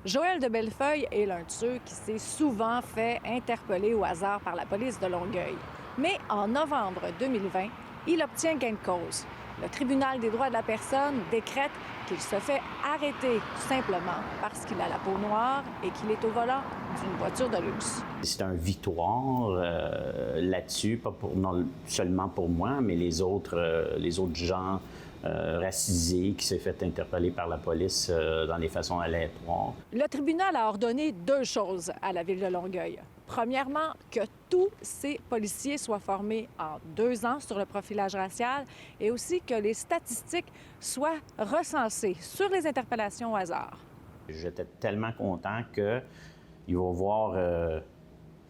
Joël de Bellefeuille est l'un de ceux qui s'est souvent fait interpeller au hasard par la police de Longueuil. Mais en novembre 2020, il obtient gain de cause. Le tribunal des droits de la personne décrète qu'il se fait arrêter simplement parce qu'il a la peau noire et qu'il est au volant d'une voiture de luxe. C'est un victoire là-dessus, non seulement pour moi, mais les autres gens racisés qui s'est fait interpeller par la police dans des façons aléatoires. Le tribunal a ordonné 2 choses à la ville de Longueuil. Premièrement, que tous ces policiers soient formés en 2 ans sur le profilage racial et aussi que les statistiques soient recensées sur les interpellations au hasard. J'étais tellement content qu'il va y avoir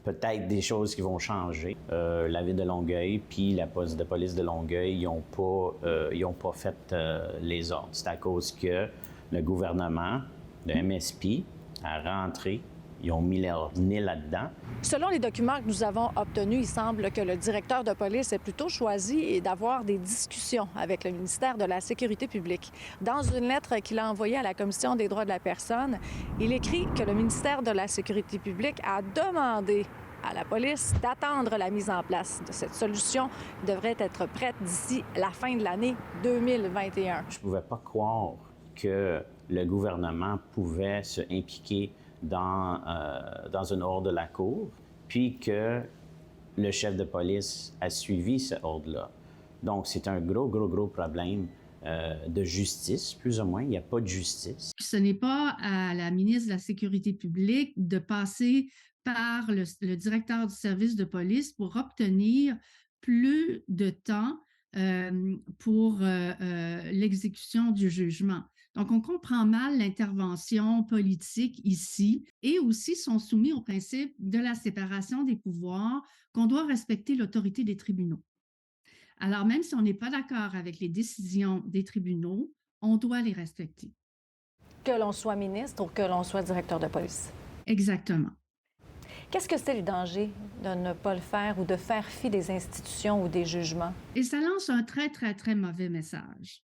peut-être des choses qui vont changer. La ville de Longueuil puis la poste de police de Longueuil, ils n'ont pas fait les ordres. C'est à cause que le gouvernement, le MSP, a rentré. Ils ont mis leur nez là-dedans. Selon les documents que nous avons obtenus, il semble que le directeur de police ait plutôt choisi d'avoir des discussions avec le ministère de la Sécurité publique. Dans une lettre qu'il a envoyée à la Commission des droits de la personne, il écrit que le ministère de la Sécurité publique a demandé à la police d'attendre la mise en place de cette solution qui devrait être prête d'ici la fin de l'année 2021. Je ne pouvais pas croire que le gouvernement pouvait se impliquer dans un ordre de la Cour, puis que le chef de police a suivi ce ordre-là. Donc, c'est un gros problème de justice, plus ou moins. Il n'y a pas de justice. Ce n'est pas à la ministre de la Sécurité publique de passer par le directeur du service de police pour obtenir plus de temps pour l'exécution du jugement. Donc, on comprend mal l'intervention politique ici et aussi sont soumis au principe de la séparation des pouvoirs, qu'on doit respecter l'autorité des tribunaux. Alors, même si on n'est pas d'accord avec les décisions des tribunaux, on doit les respecter. Que l'on soit ministre ou que l'on soit directeur de police. Exactement. Qu'est-ce que c'est le danger de ne pas le faire ou de faire fi des institutions ou des jugements? Et ça lance un très mauvais message.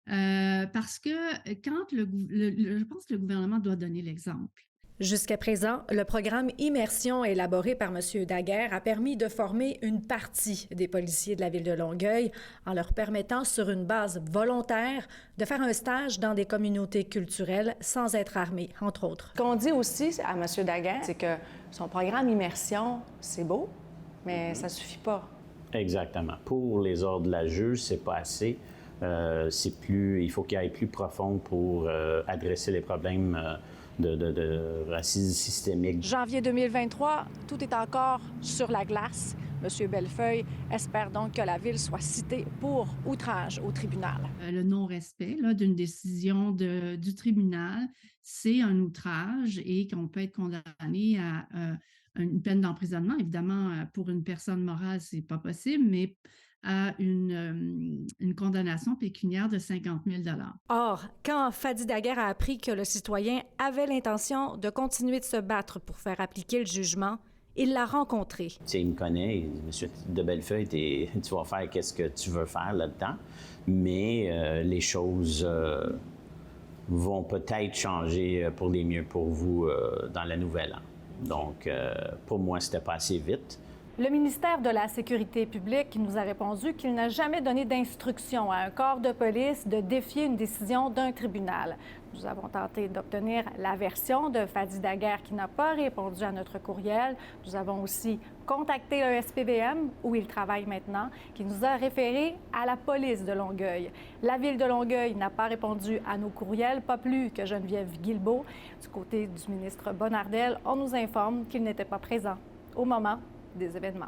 Parce que je pense que le gouvernement doit donner l'exemple. Jusqu'à présent, le programme Immersion élaboré par M. Daguerre a permis de former une partie des policiers de la ville de Longueuil en leur permettant, sur une base volontaire, de faire un stage dans des communautés culturelles sans être armés, entre autres. Ce qu'on dit aussi à M. Daguerre, c'est que son programme Immersion, c'est beau, mais ça suffit pas. Exactement. Pour les ordres de la juge, c'est pas assez. Il faut qu'il aille plus profond pour adresser les problèmes de racisme systémique. Janvier 2023, tout est encore sur la glace. M. Bellefeuille espère donc que la ville soit citée pour outrage au tribunal. Le non-respect d'une décision du tribunal, c'est un outrage et qu'on peut être condamné à une peine d'emprisonnement. Évidemment, pour une personne morale, c'est pas possible, mais à une condamnation pécuniaire de 50 000 $. Or, quand Fadi Daguerre a appris que le citoyen avait l'intention de continuer de se battre pour faire appliquer le jugement, il l'a rencontré. Il me connaît, M. de Bellefeuille, tu vas faire qu'est-ce que tu veux faire là-dedans, mais les choses vont peut-être changer pour les mieux pour vous dans la nouvelle an. Donc, pour moi, c'était pas assez vite. Le ministère de la Sécurité publique nous a répondu qu'il n'a jamais donné d'instruction à un corps de police de défier une décision d'un tribunal. Nous avons tenté d'obtenir la version de Fadi Daguerre qui n'a pas répondu à notre courriel. Nous avons aussi contacté le SPVM, où il travaille maintenant, qui nous a référé à la police de Longueuil. La ville de Longueuil n'a pas répondu à nos courriels, pas plus que Geneviève Guilbeault. Du côté du ministre Bonnardel, on nous informe qu'il n'était pas présent au moment des événements.